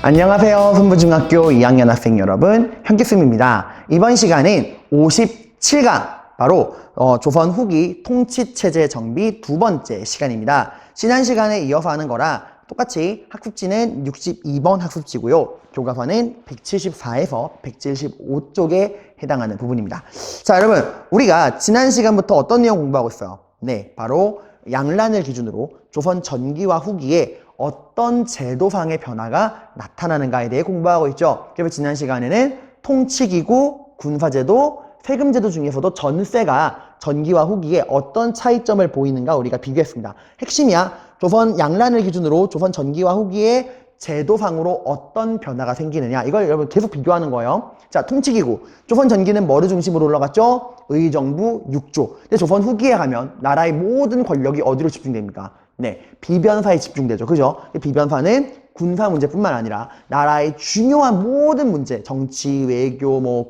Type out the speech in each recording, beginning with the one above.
안녕하세요. 손부중학교 2학년 학생 여러분, 현기승입니다. 이번 시간은 57강, 바로 조선 후기 통치체제 정비 두 번째 시간입니다. 지난 시간에 이어서 하는 거라 똑같이 학습지는 62번 학습지고요. 교과서는 174에서 175쪽에 해당하는 부분입니다. 자, 여러분, 우리가 지난 시간부터 어떤 내용 공부하고 있어요? 네, 바로 양란을 기준으로 조선 전기와 후기에 어떤 제도상의 변화가 나타나는가에 대해 공부하고 있죠. 그래서 지난 시간에는 통치기구, 군사제도, 세금제도 중에서도 전세가 전기와 후기에 어떤 차이점을 보이는가 우리가 비교했습니다. 핵심이야. 조선 양란을 기준으로 조선 전기와 후기에 제도상으로 어떤 변화가 생기느냐, 이걸 여러분 계속 비교하는 거예요. 자, 통치기구. 조선 전기는 뭐를 중심으로 올라갔죠? 의정부 6조. 근데 조선 후기에 가면 나라의 모든 권력이 어디로 집중됩니까? 네, 비변사에 집중되죠. 그죠? 비변사는 군사 문제뿐만 아니라 나라의 중요한 모든 문제, 정치, 외교,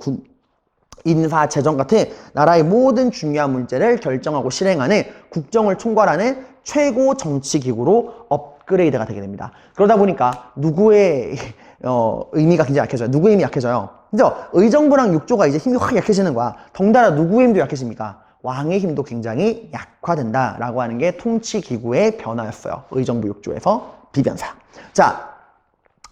인사, 재정 같은 나라의 모든 중요한 문제를 결정하고 실행하는 국정을 총괄하는 최고 정치기구로 업그레이드가 되게 됩니다. 그러다 보니까 누구의 의미가 굉장히 약해져요. 누구의 힘이 약해져요. 그죠? 의정부랑 육조가 이제 힘이 확 약해지는 거야. 덩달아 누구의 힘도 약해집니까? 왕의 힘도 굉장히 약화된다라고 하는 게 통치기구의 변화였어요. 의정부 육조에서 비변사. 자,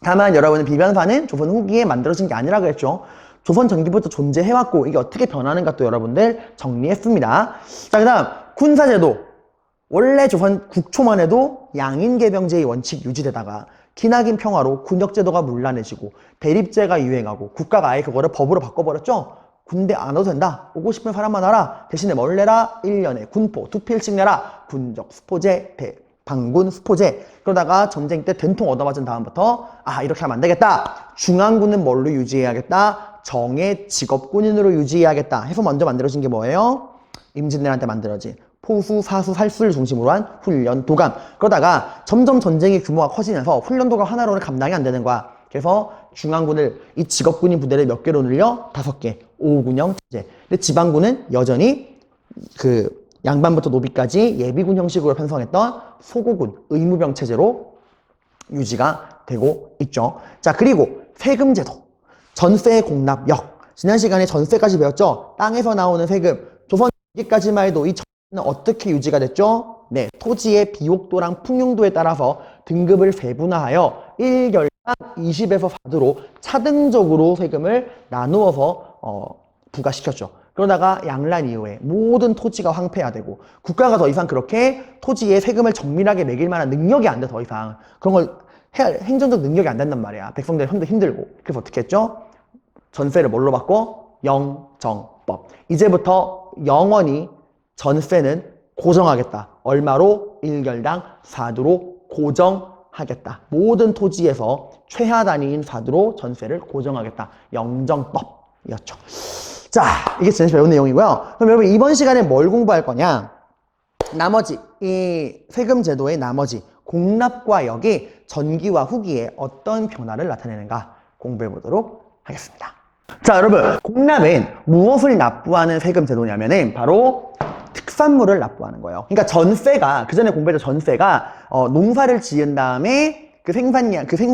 다만 여러분은 비변사는 조선 후기에 만들어진 게 아니라 그랬죠. 조선 전기부터 존재해왔고 이게 어떻게 변하는가 또 여러분들 정리했습니다. 자, 그 다음 군사제도. 원래 조선 국초만 해도 양인계병제의 원칙 유지되다가 기나긴 평화로 군역제도가 문란해지고 대립제가 유행하고 국가가 아예 그거를 법으로 바꿔버렸죠. 군대 안 와도 된다. 오고 싶은 사람만 와라. 대신에 뭘 내라? 1년에 군포 2필씩 내라. 군적 스포제, 방군 스포제. 그러다가 전쟁 때 된통 얻어맞은 다음부터 이렇게 하면 안 되겠다. 중앙군은 뭘로 유지해야겠다? 정예 직업군인으로 유지해야겠다 해서 먼저 만들어진 게 뭐예요? 임진왜란때 만들어진 포수, 사수, 살수를 중심으로 한 훈련, 도감. 그러다가 점점 전쟁의 규모가 커지면서 훈련, 도감 하나로는 감당이 안 되는 거야. 그래서 중앙군을, 이 직업군인 부대를 몇 개로 늘려? 5개. 5군형 체제. 근데 지방군은 여전히 그 양반부터 노비까지 예비군 형식으로 편성했던 소고군, 의무병 체제로 유지가 되고 있죠. 자, 그리고 세금제도. 전세 공납역. 지난 시간에 전세까지 배웠죠? 땅에서 나오는 세금. 조선 시기까지만 해도 이 전세는 어떻게 유지가 됐죠? 네, 토지의 비옥도랑 풍용도에 따라서 등급을 세분화하여 1결당 20에서 4도로 차등적으로 세금을 나누어서 부과시켰죠. 그러다가 양란 이후에 모든 토지가 황폐화되고 국가가 더 이상 그렇게 토지에 세금을 정밀하게 매길 만한 능력이 안 돼, 더 이상. 그런 걸 행정적 능력이 안 된단 말이야. 백성들 힘들고. 그래서 어떻게 했죠? 전세를 뭘로 바꿔? 영정법. 이제부터 영원히 전세는 고정하겠다. 얼마로? 1결당 4도로 고정하겠다. 모든 토지에서 최하 단위인 4도로 전세를 고정하겠다. 영정법이었죠. 자, 이게 지난주에 배운 내용이고요. 그럼 여러분 이번 시간에 뭘 공부할 거냐? 나머지 이 세금 제도의 나머지 공납과 역이 전기와 후기에 어떤 변화를 나타내는가 공부해 보도록 하겠습니다. 자, 여러분, 공납은 무엇을 납부하는 세금 제도냐면은 바로 특산물을 납부하는 거예요. 그러니까 전세가, 그 전에 공부했던 전세가 농사를 지은 다음에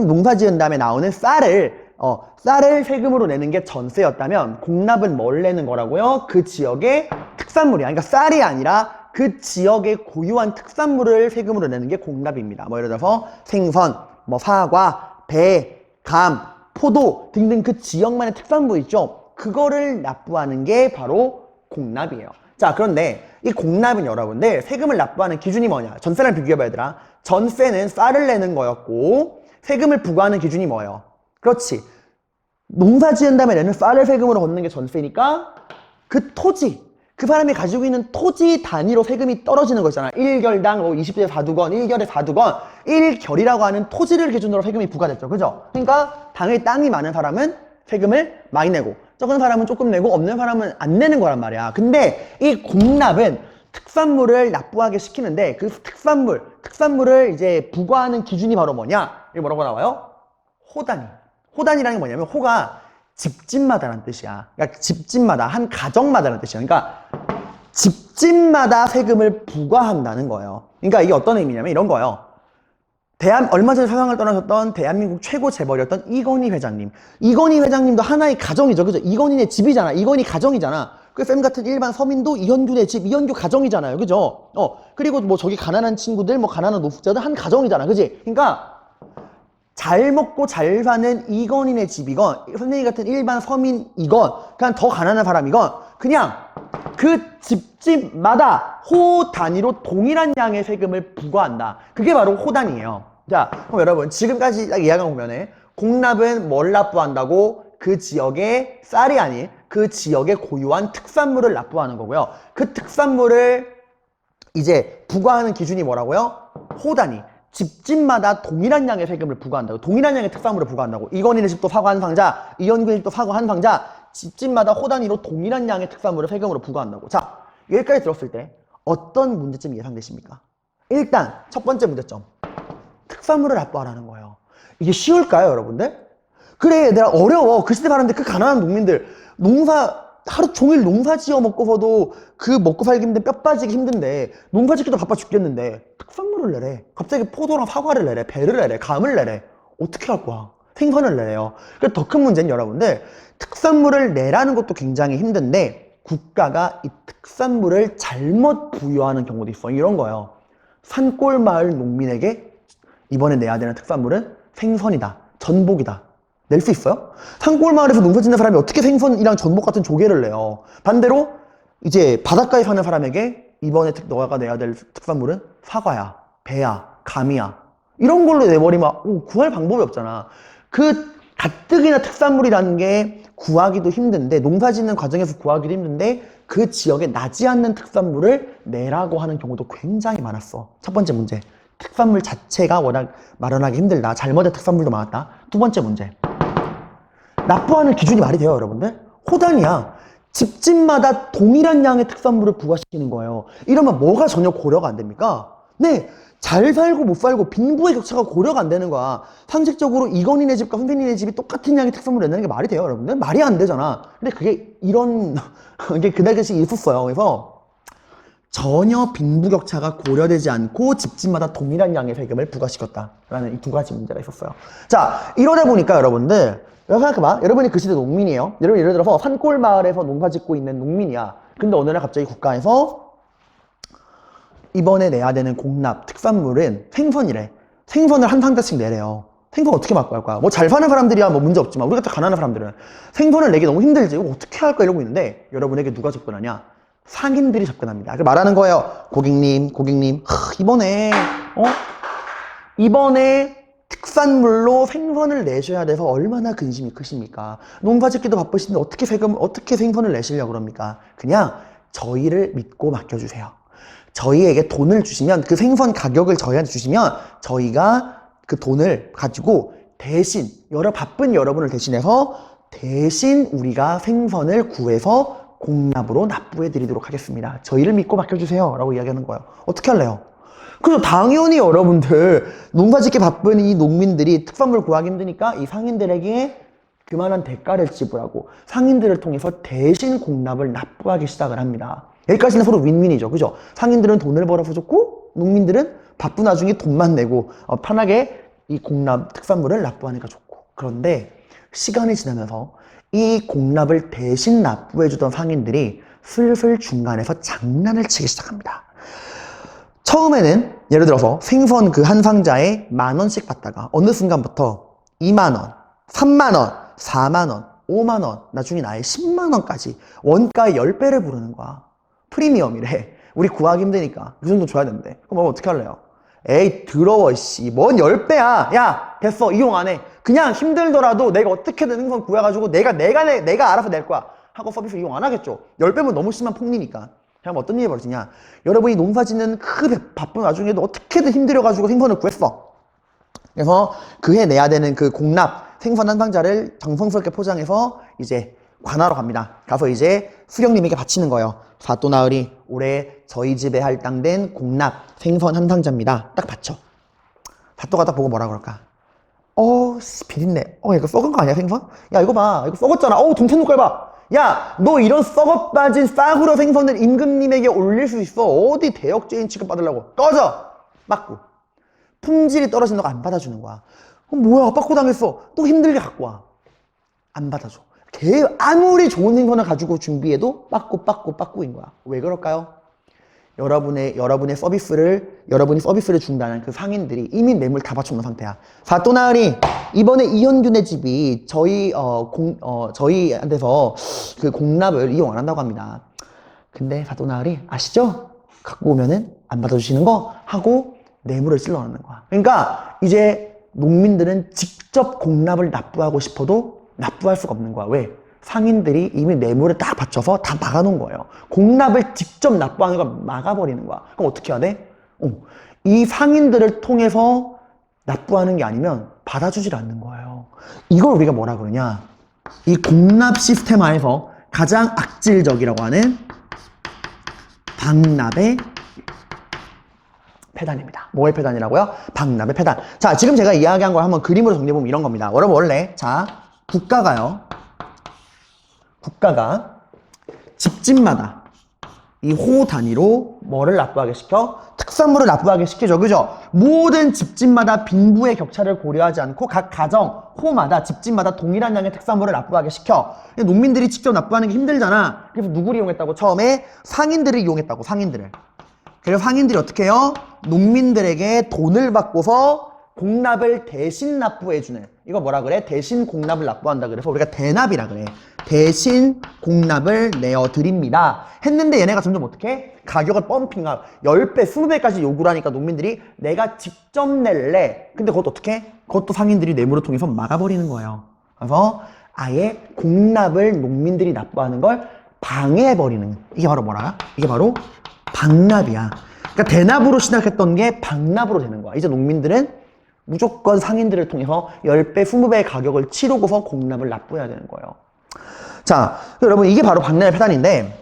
농사 지은 다음에 나오는 쌀을 세금으로 내는 게 전세였다면 공납은 뭘 내는 거라고요? 그 지역의 특산물이야. 그러니까 쌀이 아니라 그 지역의 고유한 특산물을 세금으로 내는 게 공납입니다. 예를 들어서 생선, 사과, 배, 감, 포도 등등 그 지역만의 특산물 있죠? 그거를 납부하는 게 바로 공납이에요. 자, 그런데 이 공납은 여러분들 세금을 납부하는 기준이 뭐냐? 전세랑 비교해봐, 얘들아. 전세는 쌀을 내는 거였고 세금을 부과하는 기준이 뭐예요? 그렇지. 농사 지은 다음에 내는 쌀을 세금으로 걷는 게 전세니까 그 토지, 그 사람이 가지고 있는 토지 단위로 세금이 떨어지는 거 있잖아. 1결당 20대 4두건, 1결에 4두건, 1결이라고 하는 토지를 기준으로 세금이 부과됐죠. 그죠? 그러니까 당연히 땅이 많은 사람은 세금을 많이 내고 적은 사람은 조금 내고 없는 사람은 안 내는 거란 말이야. 근데 이 공납은 특산물을 납부하게 시키는데 그 특산물을 이제 부과하는 기준이 바로 뭐냐? 이게 뭐라고 나와요? 호단위. 호단위라는 게 뭐냐면 호가 집집마다라는 뜻이야. 그러니까 집집마다, 한 가정마다라는 뜻이야. 그러니까 집집마다 세금을 부과한다는 거예요. 그러니까 이게 어떤 의미냐면 이런 거예요. 얼마 전에 세상을 떠나셨던 대한민국 최고 재벌이었던 이건희 회장님. 이건희 회장님도 하나의 가정이죠. 그죠? 이건희네 집이잖아. 이건희 가정이잖아. 그 쌤 같은 일반 서민도 이현규네 집, 이현규 가정이잖아요. 그죠? 그리고 뭐 저기 가난한 친구들, 뭐 가난한 노숙자들 한 가정이잖아. 그지? 그러니까 잘 먹고 잘 사는 이건희네 집이건, 선생님 같은 일반 서민이건, 그냥 더 가난한 사람이건, 그냥 그 집집마다 호 단위로 동일한 양의 세금을 부과한다. 그게 바로 호단이에요. 자, 그럼 여러분 지금까지 딱 이야기한 보면은 공납은 뭘 납부한다고? 그 지역의 쌀이 아닌 그 지역의 고유한 특산물을 납부하는 거고요. 그 특산물을 이제 부과하는 기준이 뭐라고요? 호단위. 집집마다 동일한 양의 세금을 부과한다고. 동일한 양의 특산물을 부과한다고. 이건희네 집도 사과 한 상자, 이현규네 집도 사과 한 상자, 집집마다 호단위로 동일한 양의 특산물을 세금으로 부과한다고. 자, 여기까지 들었을 때 어떤 문제점이 예상되십니까? 일단 첫 번째 문제점, 특산물을 납부하라는 거예요. 이게 쉬울까요, 여러분들? 그래, 얘들아, 어려워. 그 시대 사람들, 그 가난한 농민들 하루 종일 농사 지어 먹고서도 그 먹고 살기 힘든 뼈 빠지기 힘든데 농사 짓기도 바빠 죽겠는데 특산물을 내래. 갑자기 포도랑 사과를 내래. 배를 내래. 감을 내래. 어떻게 할 거야? 생선을 내래요. 그래서 더 큰 문제는 여러분들, 특산물을 내라는 것도 굉장히 힘든데 국가가 이 특산물을 잘못 부여하는 경우도 있어. 이런 거예요. 산골 마을 농민에게 이번에 내야 되는 특산물은 생선이다, 전복이다. 낼 수 있어요? 산골 마을에서 농사 짓는 사람이 어떻게 생선이랑 전복 같은 조개를 내요? 반대로 이제 바닷가에 사는 사람에게 이번에 너가 내야 될 특산물은 사과야, 배야, 감이야. 이런 걸로 내버리면 구할 방법이 없잖아. 그 가뜩이나 특산물이라는 게 구하기도 힘든데, 농사 짓는 과정에서 구하기도 힘든데 그 지역에 나지 않는 특산물을 내라고 하는 경우도 굉장히 많았어. 첫 번째 문제, 특산물 자체가 워낙 마련하기 힘들다. 잘못된 특산물도 많았다. 두 번째 문제, 납부하는 기준이 말이 돼요, 여러분들? 호단이야. 집집마다 동일한 양의 특산물을 부과시키는 거예요. 이러면 뭐가 전혀 고려가 안 됩니까? 네, 잘 살고 못 살고 빈부의 격차가 고려가 안 되는 거야. 상식적으로 이건희네 집과 선생님네 집이 똑같은 양의 특산물을 낸다는 게 말이 돼요, 여러분들? 말이 안 되잖아. 근데 그게 이게 그날 같이 있었어요. 그래서 전혀 빈부격차가 고려되지 않고 집집마다 동일한 양의 세금을 부과시켰다라는 이 두 가지 문제가 있었어요. 자, 이러다 보니까 여러분들, 생각해봐. 여러분이 그 시대 농민이에요. 여러분 예를 들어서 산골 마을에서 농사 짓고 있는 농민이야. 근데 어느 날 갑자기 국가에서 이번에 내야 되는 공납 특산물은 생선이래. 생선을 한 상자씩 내래요. 생선 어떻게 바꿔 거야? 뭐 잘 사는 사람들이야 뭐 문제 없지만 우리 같은 가난한 사람들은 생선을 내기 너무 힘들지. 이거 어떻게 할까 이러고 있는데 여러분에게 누가 접근하냐? 상인들이 접근합니다. 말하는 거예요. 고객님, 이번에 특산물로 생선을 내셔야 돼서 얼마나 근심이 크십니까? 농사 짓기도 바쁘신데 어떻게 생선을 내시려고 그럽니까? 그냥 저희를 믿고 맡겨주세요. 저희에게 돈을 주시면, 그 생선 가격을 저희한테 주시면 저희가 그 돈을 가지고 대신 바쁜 여러분을 대신해서 대신 우리가 생선을 구해서 공납으로 납부해 드리도록 하겠습니다. 저희를 믿고 맡겨주세요 라고 이야기하는 거예요. 어떻게 할래요? 그래서 당연히 여러분들, 농사 짓기 바쁜 이 농민들이 특산물 구하기 힘드니까 이 상인들에게 그만한 대가를 지불하고 상인들을 통해서 대신 공납을 납부하기 시작을 합니다. 여기까지는 서로 윈윈이죠. 그죠? 상인들은 돈을 벌어서 좋고 농민들은 바쁜 와중에 돈만 내고 편하게 이 공납 특산물을 납부하니까 좋고. 그런데 시간이 지나면서 이 공납을 대신 납부해주던 상인들이 슬슬 중간에서 장난을 치기 시작합니다. 처음에는 예를 들어서 생선 그 한 상자에 10,000원씩 받다가 어느 순간부터 20,000원, 30,000원, 40,000원, 50,000원, 나중에 아예 10,000원까지 원가의 10배를 부르는 거야. 프리미엄이래. 우리 구하기 힘드니까 그 정도 줘야 된대. 그럼 어떻게 할래요? 에이 더러워 씨, 뭔 10배야. 야 됐어, 이용 안 해. 그냥 힘들더라도 내가 어떻게든 생선 구해가지고 내가 알아서 낼 거야 하고 서비스 이용 안 하겠죠. 10배면 너무 심한 폭리니까. 그럼 어떤 일이 벌어지냐? 여러분이 농사 짓는 바쁜 와중에도 어떻게든 힘들어가지고 생선을 구했어. 그래서 그해 내야 되는 그 공납 생선 한 상자를 정성스럽게 포장해서 이제 관하러 갑니다. 가서 이제 수경님에게 바치는 거예요. 사또나으리, 올해 저희 집에 할당된 공납 생선 한 상자입니다. 딱 바쳐. 사또가 딱 보고 뭐라 그럴까? 비린내. 이거 썩은 거 아니야, 생선? 야, 이거 봐. 이거 썩었잖아. 동태 눈깔 봐. 야, 너 이런 썩어 빠진 싸구려 생선을 임금님에게 올릴 수 있어? 어디 대역죄인 취급받으려고. 꺼져! 맞고. 품질이 떨어진다고 안 받아주는 거야. 그럼 뭐야, 빠꾸당했어. 또 힘들게 갖고 와. 안 받아줘. 아무리 좋은 생선을 가지고 준비해도 빠꾸인 거야. 왜 그럴까요? 여러분이 서비스를 준다는 그 상인들이 이미 매물 다 받쳐놓은 상태야. 사또나으리, 이번에 이현균의 집이 저희한테서 그 공납을 이용 안 한다고 합니다. 근데 사또나으리 아시죠? 갖고 오면은 안 받아주시는 거 하고 뇌물을 찔러넣는 거야. 그러니까 이제 농민들은 직접 공납을 납부하고 싶어도 납부할 수가 없는 거야. 왜? 상인들이 이미 뇌물을 딱 받쳐서 다 막아놓은 거예요. 공납을 직접 납부하는 걸 막아버리는 거야. 그럼 어떻게 해야 돼? 이 상인들을 통해서 납부하는 게 아니면 받아주질 않는 거예요. 이걸 우리가 뭐라 그러냐? 이 공납 시스템 하에서 가장 악질적이라고 하는 박납의 폐단입니다. 뭐의 폐단이라고요? 박납의 폐단. 자, 지금 제가 이야기한 걸 한번 그림으로 정리해보면 이런 겁니다. 여러분 원래 자, 국가가 집집마다 이 호 단위로 뭐를 납부하게 시켜? 특산물을 납부하게 시키죠. 그죠? 모든 집집마다 빈부의 격차를 고려하지 않고 각 가정, 호마다, 집집마다 동일한 양의 특산물을 납부하게 시켜. 농민들이 직접 납부하는 게 힘들잖아. 그래서 누구를 이용했다고? 처음에 상인들을 이용했다고, 상인들을. 그래서 상인들이 어떻게 해요? 농민들에게 돈을 받고서 공납을 대신 납부해주는, 이거 뭐라 그래? 대신 공납을 납부한다 그래서 우리가 대납이라 그래. 대신 공납을 내어드립니다 했는데 얘네가 점점 어떻게? 가격을 펌핑하고 10배, 20배까지 요구를 하니까 농민들이 내가 직접 낼래. 근데 그것도 어떻게? 그것도 상인들이 뇌물을 통해서 막아버리는 거예요. 그래서 아예 공납을 농민들이 납부하는 걸 방해해버리는, 이게 바로 뭐라? 이게 바로 박납이야. 그러니까 대납으로 시작했던 게 박납으로 되는 거야. 이제 농민들은 무조건 상인들을 통해서 10배, 20배의 가격을 치르고서 공납을 납부해야 되는 거예요. 자, 여러분 이게 바로 박납의 폐단인데,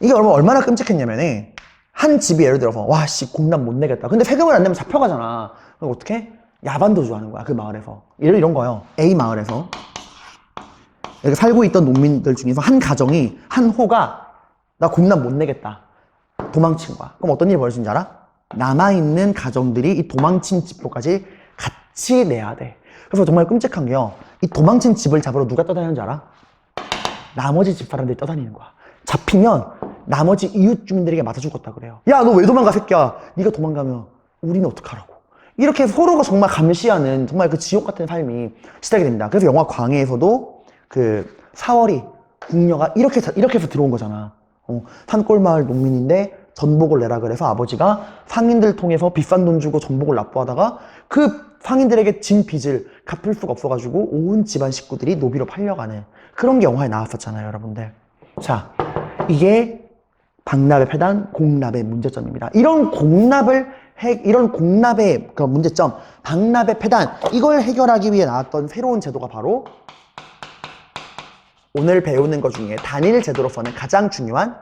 이게 여러분 얼마나 끔찍했냐면은 한 집이 예를 들어서 와 씨 공납 못 내겠다. 근데 세금을 안 내면 잡혀가잖아. 그럼 어떻게? 야반도주 하는 거야, 그 마을에서. 이런 거예요. A 마을에서 여기 살고 있던 농민들 중에서 한 가정이, 한 호가 나 공납 못 내겠다, 도망친 거야. 그럼 어떤 일이 벌어진지 알아? 남아있는 가정들이 이 도망친 집도까지 같이 내야 돼. 그래서 정말 끔찍한 게요, 이 도망친 집을 잡으러 누가 떠다니는지 알아? 나머지 집 사람들이 떠다니는 거야. 잡히면 나머지 이웃 주민들에게 맞아 죽었다 그래요. 야, 너 왜 도망가 새끼야. 네가 도망가면 우리는 어떡하라고. 이렇게 서로가 정말 감시하는 정말 그 지옥 같은 삶이 시작이 됩니다. 그래서 영화 광해에서도 그 사월이 궁녀가 이렇게 해서 들어온 거잖아. 산골마을 농민인데 전복을 내라 그래서 아버지가 상인들 통해서 비싼 돈 주고 전복을 납부하다가 그 상인들에게 진 빚을 갚을 수가 없어가지고 온 집안 식구들이 노비로 팔려가는 그런 게 영화에 나왔었잖아요, 여러분들. 자, 이게 박납의 폐단, 공납의 문제점입니다. 이런 공납의 그 문제점, 박납의 폐단, 이걸 해결하기 위해 나왔던 새로운 제도가 바로 오늘 배우는 것 중에 단일 제도로서는 가장 중요한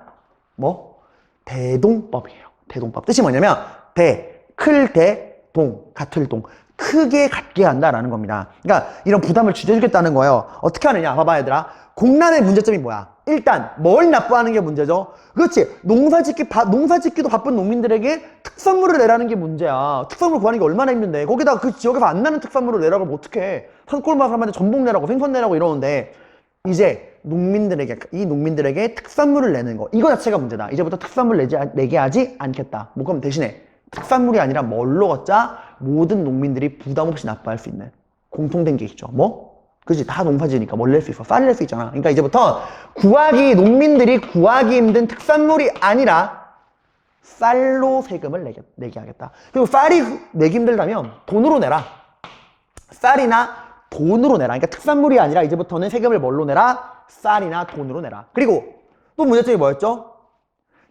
대동법이에요. 대동법. 뜻이 뭐냐면 클 대 동, 같을 동. 크게 갖게 한다라는 겁니다. 그러니까 이런 부담을 줄여주겠다는 거예요. 어떻게 하느냐? 봐봐 얘들아. 공납의 문제점이 뭐야? 일단 뭘 납부하는 게 문제죠? 그렇지. 농사짓기도 바쁜 농민들에게 특산물을 내라는 게 문제야. 특산물 구하는 게 얼마나 힘든데. 거기다가 그 지역에서 안 나는 특산물을 내라고 하면 어떡해. 산골마을 사람한테 전복 내라고, 생선 내라고 이러는데, 이제 이 농민들에게 특산물을 내는 거, 이거 자체가 문제다. 이제부터 특산물 내게 하지 않겠다. 뭐 그럼 대신에 특산물이 아니라 뭘로 걷자? 모든 농민들이 부담 없이 납부할 수 있는 공통된 게 있죠. 그치? 다 농사지으니까 뭘 낼 수 있어? 쌀을 낼 수 있잖아. 그러니까 이제부터 농민들이 구하기 힘든 특산물이 아니라 쌀로 세금을 내게 하겠다. 그리고 쌀이 내기 힘들다면 돈으로 내라. 쌀이나 돈으로 내라. 그러니까 특산물이 아니라 이제부터는 세금을 뭘로 내라? 쌀이나 돈으로 내라. 그리고 또 문제점이 뭐였죠?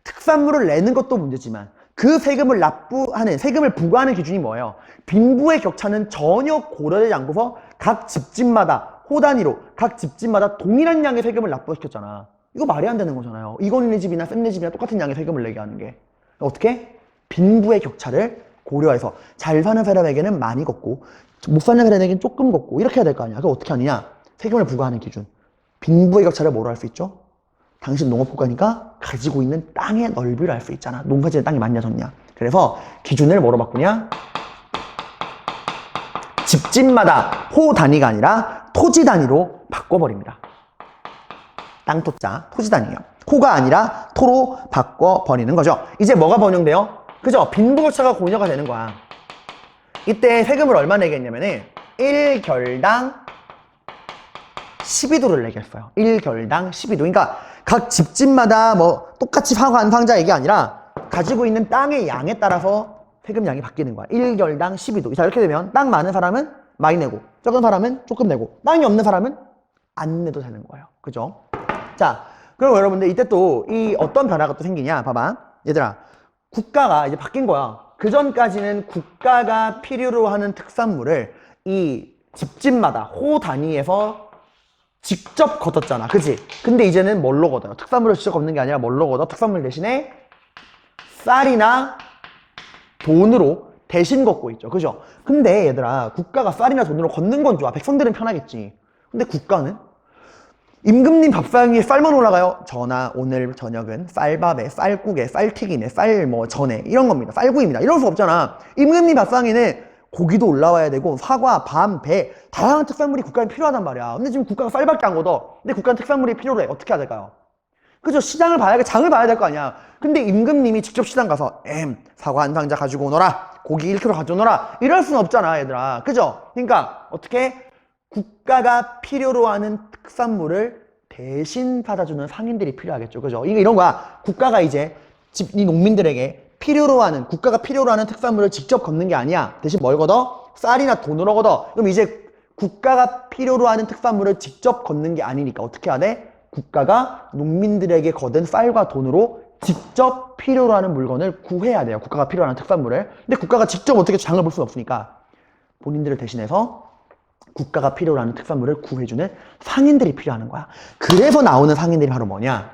특산물을 내는 것도 문제지만 그 세금을 부과하는 기준이 뭐예요? 빈부의 격차는 전혀 고려되지 않고서 각 집집마다 호 단위로 각 집집마다 동일한 양의 세금을 납부시켰잖아. 이거 말이 안 되는 거잖아요. 이건희네 집이나 쌤네 집이나 똑같은 양의 세금을 내게 하는 게. 어떻게? 빈부의 격차를 고려해서 잘 사는 사람에게는 많이 걷고 못 사는 사람에게는 조금 걷고 이렇게 해야 될 거 아니야. 그거 어떻게 하느냐? 세금을 부과하는 기준. 빈부의 격차를 뭐로 할 수 있죠? 당신 농업국가니까 가지고 있는 땅의 넓이를 알 수 있잖아. 농사지는 땅이 많냐 적냐. 그래서 기준을 뭐로 바꾸냐? 집집마다 호 단위가 아니라 토지 단위로 바꿔버립니다. 땅토자, 토지 단위예요. 호가 아니라 토로 바꿔버리는 거죠. 이제 뭐가 번영돼요? 그죠? 빈부격차가 공유가 되는 거야. 이때 세금을 얼마 내겠냐면은 1결당 12도를 내겠어요. 1결당 12도. 그러니까 각 집집마다 뭐 똑같이 사과 한 상자 이게 아니라 가지고 있는 땅의 양에 따라서 세금량이 바뀌는 거야. 1결당 12도. 자, 이렇게 되면 땅 많은 사람은 많이 내고 적은 사람은 조금 내고 땅이 없는 사람은 안 내도 되는 거예요. 그죠? 자, 그럼 여러분들 이때 또 이 어떤 변화가 또 생기냐? 봐봐. 얘들아, 국가가 이제 바뀐 거야. 그 전까지는 국가가 필요로 하는 특산물을 이 집집마다 호 단위에서 직접 걷었잖아. 그치? 근데 이제는 뭘로 걷어요? 특산물을 직접 걷는 게 아니라 뭘로 걷어? 특산물 대신에 쌀이나 돈으로 대신 걷고 있죠. 그죠? 근데 얘들아, 국가가 쌀이나 돈으로 걷는 건 좋아. 백성들은 편하겠지. 근데 국가는? 임금님 밥상 위에 쌀만 올라가요? 전하, 오늘 저녁은 쌀밥에, 쌀국에, 쌀튀김에, 쌀 뭐 전에 이런 겁니다. 쌀구이입니다. 이럴 수 없잖아. 임금님 밥상에는 고기도 올라와야 되고 사과, 밤, 배 다양한 특산물이 국가에 필요하단 말이야. 근데 지금 국가가 쌀밖에 안 걷어. 근데 국가는 특산물이 필요해. 어떻게 해야 될까요? 그죠? 시장을 봐야, 장을 봐야 될 거 아니야. 근데 임금님이 직접 시장 가서 사과 한 상자 가지고 오너라, 고기 1kg 가져오너라 이럴 수는 없잖아, 얘들아. 그죠? 그러니까 어떻게 국가가 필요로 하는 특산물을 대신 받아주는 상인들이 필요하겠죠. 그죠? 이런 거야. 국가가 이제 이 농민들에게 필요로 하는, 국가가 필요로 하는 특산물을 직접 걷는 게 아니야. 대신 뭘 걷어? 쌀이나 돈으로 걷어. 그럼 이제 국가가 필요로 하는 특산물을 직접 걷는 게 아니니까 어떻게 해야 돼? 국가가 농민들에게 거둔 쌀과 돈으로 직접 필요로 하는 물건을 구해야 돼요. 국가가 필요로 하는 특산물을. 근데 국가가 직접 어떻게 장을 볼 수는 없으니까 본인들을 대신해서 국가가 필요로 하는 특산물을 구해주는 상인들이 필요하는 거야. 그래서 나오는 상인들이 바로 뭐냐?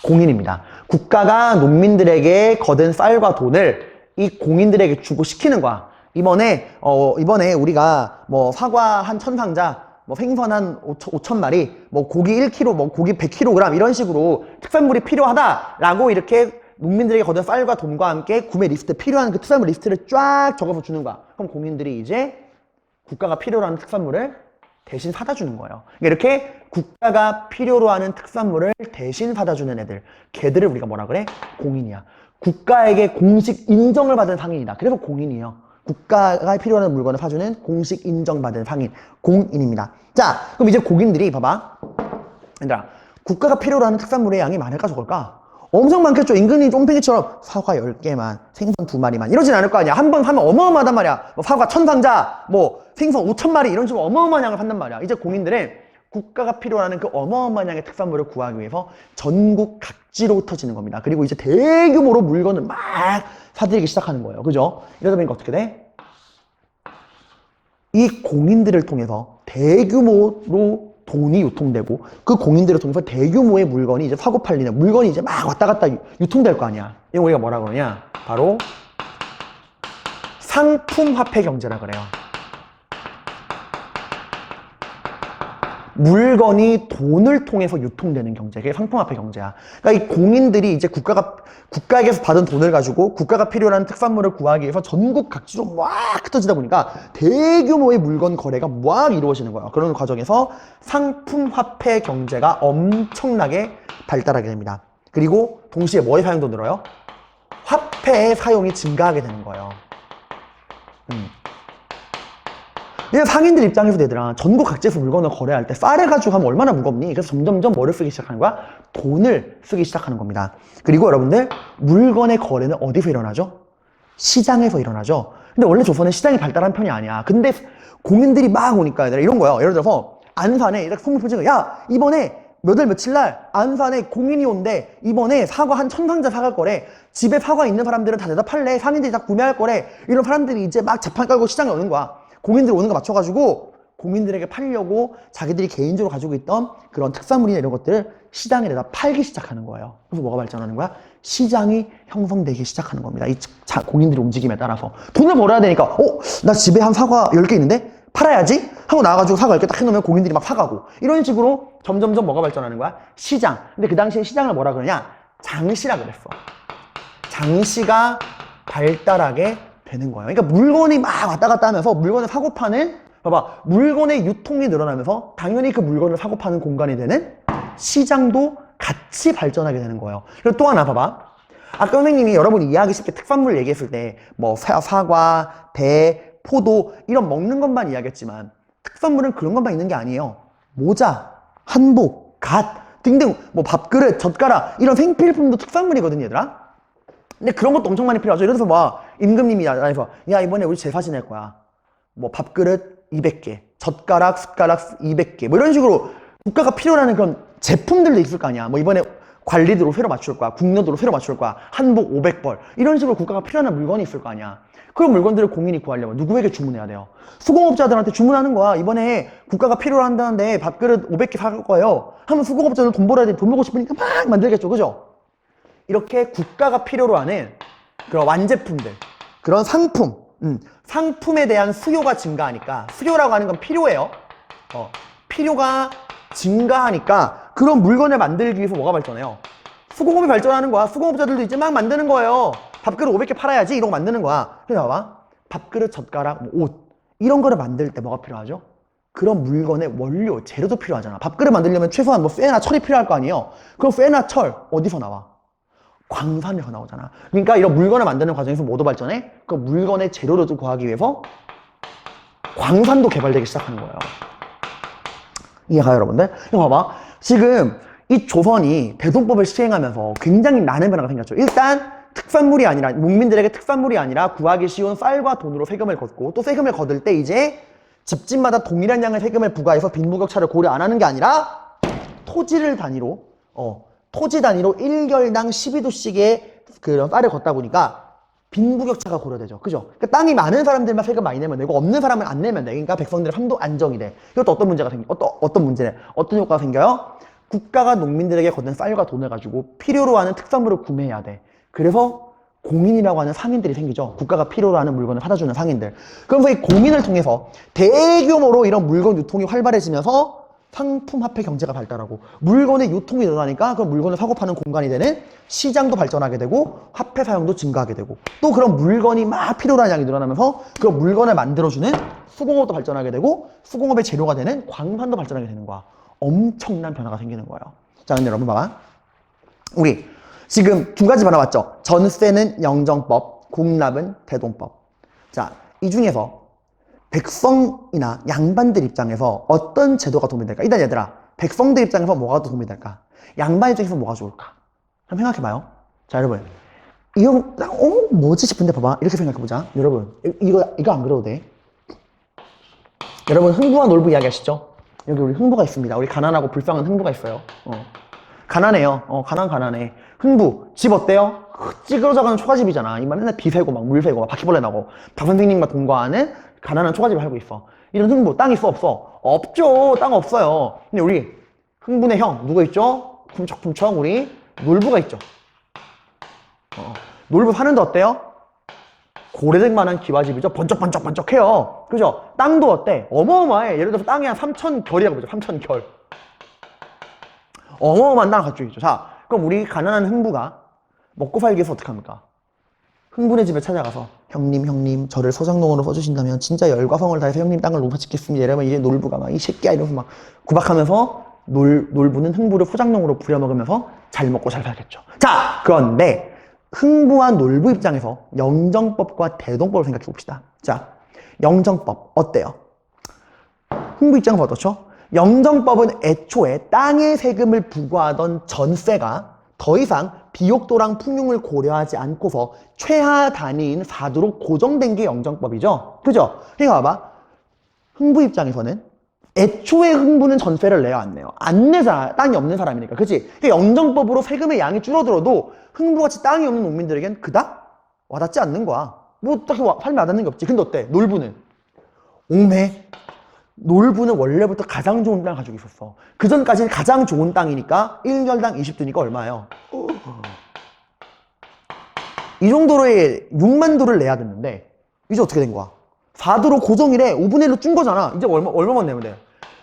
공인입니다. 국가가 농민들에게 거둔 쌀과 돈을 이 공인들에게 주고 시키는 거야. 이번에 우리가 뭐 사과 한 1000상자, 뭐 생선 한 5,000마리, 뭐 고기 1kg, 뭐 고기 100kg 이런 식으로 특산물이 필요하다라고 이렇게 농민들에게 거둔 쌀과 돈과 함께 구매 리스트, 필요한 그 특산물 리스트를 쫙 적어서 주는 거야. 그럼 공인들이 이제 국가가 필요로 하는 특산물을 대신 사다 주는 거예요. 이렇게 국가가 필요로 하는 특산물을 대신 사다 주는 애들, 걔들을 우리가 뭐라 그래? 공인이야. 국가에게 공식 인정을 받은 상인이다. 그래서 공인이에요. 국가가 필요한 물건을 사주는 공식 인정받은 상인, 공인입니다. 자, 그럼 이제 공인들이 봐봐. 얘들아, 국가가 필요로 하는 특산물의 양이 많을까 적을까? 엄청 많겠죠. 임금님 쫌팽이처럼 사과 10개만, 생선 2마리만 이러진 않을 거 아니야. 한 번 사면 어마어마하단 말이야. 뭐 사과 1000상자, 뭐 생선 5000마리 이런 식으로 어마어마한 양을 산단 말이야. 이제 공인들은 국가가 필요로 하는 그 어마어마한 양의 특산물을 구하기 위해서 전국 각지로 흩어지는 겁니다. 그리고 이제 대규모로 물건을 막 사들이기 시작하는 거예요. 그죠? 이러다 보니까 어떻게 돼? 이 공인들을 통해서 대규모로 돈이 유통되고 그 공인들을 통해서 대규모의 물건이 이제 사고 팔리는, 물건이 이제 막 왔다 갔다 유통될 거 아니야. 이거 우리가 뭐라 그러냐? 바로 상품화폐 경제라 그래요. 물건이 돈을 통해서 유통되는 경제, 그게 상품화폐 경제야. 그러니까 이 공인들이 이제 국가에게서 받은 돈을 가지고 국가가 필요로 하는 특산물을 구하기 위해서 전국 각지로 막 흩어지다 보니까 대규모의 물건 거래가 막 이루어지는 거야. 그런 과정에서 상품화폐 경제가 엄청나게 발달하게 됩니다. 그리고 동시에 뭐의 사용도 늘어요? 화폐의 사용이 증가하게 되는 거예요. 상인들 입장에서 얘들아, 전국 각지에서 물건을 거래할 때 쌀을 가지고 하면 얼마나 무겁니? 그래서 점점점 뭐를 쓰기 시작하는 거야? 돈을 쓰기 시작하는 겁니다. 그리고 여러분들, 물건의 거래는 어디서 일어나죠? 시장에서 일어나죠. 근데 원래 조선은 시장이 발달한 편이 아니야. 근데 공인들이 막 오니까 얘들아 이런 거야. 예를 들어서 안산에 딱 소문 퍼지는 거야. 야, 이번에 몇 월 며칠 날 안산에 공인이 온대. 이번에 사과 한 1000상자 사갈 거래. 집에 사과 있는 사람들은 다 대답할래. 상인들이 다 구매할 거래. 이런 사람들이 이제 막 재판 깔고 시장에 오는 거야. 공인들 오는 거 맞춰가지고 공인들에게 팔려고 자기들이 개인적으로 가지고 있던 그런 특산물이나 이런 것들을 시장에 내다 팔기 시작하는 거예요. 그래서 뭐가 발전하는 거야? 시장이 형성되기 시작하는 겁니다. 이 공인들의 움직임에 따라서. 돈을 벌어야 되니까 나 집에 한 사과 10개 있는데 팔아야지 하고 나와가지고 사과 10개 딱 해놓으면 공인들이 막 사가고, 이런 식으로 점점점 뭐가 발전하는 거야? 시장. 근데 그 당시에 시장을 뭐라 그러냐? 장시라 그랬어. 장시가 발달하게 되는 거예요. 그러니까 물건이 막 왔다 갔다 하면서 물건을 사고 파는, 봐봐, 물건의 유통이 늘어나면서 당연히 그 물건을 사고 파는 공간이 되는 시장도 같이 발전하게 되는 거예요. 그리고 또 하나 봐봐. 아까 선생님이 여러분이 이해하기 쉽게 특산물 얘기했을 때 뭐 사과, 배, 포도 이런 먹는 것만 이야기했지만 특산물은 그런 것만 있는 게 아니에요. 모자, 한복, 갓 등등 뭐 밥그릇, 젓가락 이런 생필품도 특산물이거든요, 얘들아. 근데 그런 것도 엄청 많이 필요하죠. 예를 들어서 뭐 임금님이 나에서 야 이번에 우리 제사 지낼 거야. 뭐 밥그릇 200개, 젓가락, 숟가락 200개 뭐 이런 식으로 국가가 필요로 하는 그런 제품들도 있을 거 아니야. 뭐 이번에 관리도로 새로 맞출 거야. 국료도로 새로 맞출 거야. 한복 500벌 이런 식으로 국가가 필요한 물건이 있을 거 아니야. 그런 물건들을 공인이 구하려면 누구에게 주문해야 돼요? 수공업자들한테 주문하는 거야. 이번에 국가가 필요로 한다는데 밥그릇 500개 살 거예요. 하면 수공업자들 돈 벌어야 돼. 돈 벌고 싶으니까 막 만들겠죠. 그죠? 이렇게 국가가 필요로 하는 그런 완제품들, 그런 상품, 상품에 대한 수요가 증가하니까, 수요라고 하는 건 필요해요. 필요가 증가하니까 그런 물건을 만들기 위해서 뭐가 발전해요? 수공업이 발전하는 거야. 수공업자들도 이제 막 만드는 거예요. 밥그릇 500개 팔아야지 이러고 만드는 거야. 그래서 봐봐. 밥그릇, 젓가락, 뭐 옷 이런 거를 만들 때 뭐가 필요하죠? 그런 물건의 원료, 재료도 필요하잖아. 밥그릇 만들려면 최소한 뭐 쇠나 철이 필요할 거 아니에요. 그럼 쇠나 철 어디서 나와? 광산에서 나오잖아. 그러니까 이런 물건을 만드는 과정에서 뭐도 발전해? 그 물건의 재료를 좀 구하기 위해서 광산도 개발되기 시작하는 거예요. 이해가요, 여러분들? 이거 봐봐. 지금 이 조선이 대동법을 시행하면서 굉장히 많은 변화가 생겼죠. 일단 특산물이 아니라, 농민들에게 특산물이 아니라 구하기 쉬운 쌀과 돈으로 세금을 걷고, 또 세금을 거둘 때 이제 집집마다 동일한 양의 세금을 부과해서 빈부격차를 고려 안 하는 게 아니라 토지를 단위로 토지 단위로 1결당 12도씩의 그런 쌀을 걷다 보니까 빈부격차가 고려되죠. 그죠? 그러니까 땅이 많은 사람들만 세금 많이 내면 되고 없는 사람은 안 내면 돼. 그러니까 백성들의 삶도 안정이 돼. 이것도 어떤 문제가 어떤 문제네. 어떤 효과가 생겨요? 국가가 농민들에게 걷는 쌀과 돈을 가지고 필요로 하는 특산물을 구매해야 돼. 그래서 공인이라고 하는 상인들이 생기죠. 국가가 필요로 하는 물건을 사다 주는 상인들. 그러면서 이 공인을 통해서 대규모로 이런 물건 유통이 활발해지면서 상품 화폐 경제가 발달하고 물건의 유통이 늘어나니까 그 물건을 사고 파는 공간이 되는 시장도 발전하게 되고 화폐 사용도 증가하게 되고 또 그런 물건이 막 필요로 하는 양이 늘어나면서 그 물건을 만들어주는 수공업도 발전하게 되고 수공업의 재료가 되는 광산도 발전하게 되는 거야. 엄청난 변화가 생기는 거예요. 자, 근데 여러분 봐봐. 우리 지금 두 가지 변화 봤죠? 전세는 영정법, 공납은 대동법. 자, 이 중에서 백성이나 양반들 입장에서 어떤 제도가 도움이 될까? 일단 얘들아, 백성들 입장에서 뭐가 더 도움이 될까? 양반 입장에서 뭐가 좋을까? 한번 생각해봐요. 자, 여러분, 이거 뭐지 싶은데 봐봐. 이렇게 생각해보자. 여러분, 이거 안 그래도 돼. 여러분, 흥부와 놀부 이야기 하시죠? 여기 우리 흥부가 있습니다. 우리 가난하고 불쌍한 흥부가 있어요. 가난해요. 가난해. 흥부, 집 어때요? 찌그러져가는 초가집이잖아. 이만 맨날 비 새고 막 물 새고 막 바퀴벌레 나고 박 선생님과 동거하는 가난한 초가집을 살고 있어. 이런 흥부, 땅 있어 없어? 없죠. 땅 없어요. 근데 우리 흥부네 형 누구 있죠? 훔척훔척 우리 놀부가 있죠. 놀부 사는데 어때요? 고래등만한 기와집이죠. 번쩍번쩍번쩍해요. 그죠? 땅도 어때? 어마어마해. 예를 들어서 땅이 한 3,000결이라고 보죠. 3,000결. 어마어마한 땅을 갖추고 있죠. 자, 그럼 우리 가난한 흥부가 먹고 살기 위해서 어떻게 합니까? 흥부네 집에 찾아가서 형님 저를 서장농으로 써주신다면 진짜 열과 성을 다해서 형님 땅을 농사 짓겠습니다. 이러면 이제 놀부가 막 이 새끼야 이러면서 막 구박하면서 놀부는 흥부를 소장농으로 부려먹으면서 잘 먹고 잘 살겠죠. 자, 그런데 흥부와 놀부 입장에서 영정법과 대동법을 생각해 봅시다. 자, 영정법 어때요? 흥부 입장은 어떻죠? 영정법은 애초에 땅의 세금을 부과하던 전세가 더 이상 비옥도랑 풍흉을 고려하지 않고서 최하 단위인 4도로 고정된 게 영정법이죠. 그죠? 그러니까 봐봐. 흥부 입장에서는 애초에 흥부는 전세를 내야 안 내요. 안 내자 땅이 없는 사람이니까. 그치? 그러니까 영정법으로 세금의 양이 줄어들어도 흥부같이 땅이 없는 농민들에겐 그닥 와닿지 않는 거야. 뭐 딱히 삶이 와닿는 게 없지. 근데 어때? 놀부는 옹매. 놀부는 원래부터 가장 좋은 땅을 가지고 있었어. 그 전까지는 가장 좋은 땅이니까 1결당 20도니까 얼마예요? 이 정도로의 6만 도를 내야 됐는데 이제 어떻게 된 거야? 4도로 고정이래. 5분의 1로 준 거잖아. 이제 얼마만 내면 돼?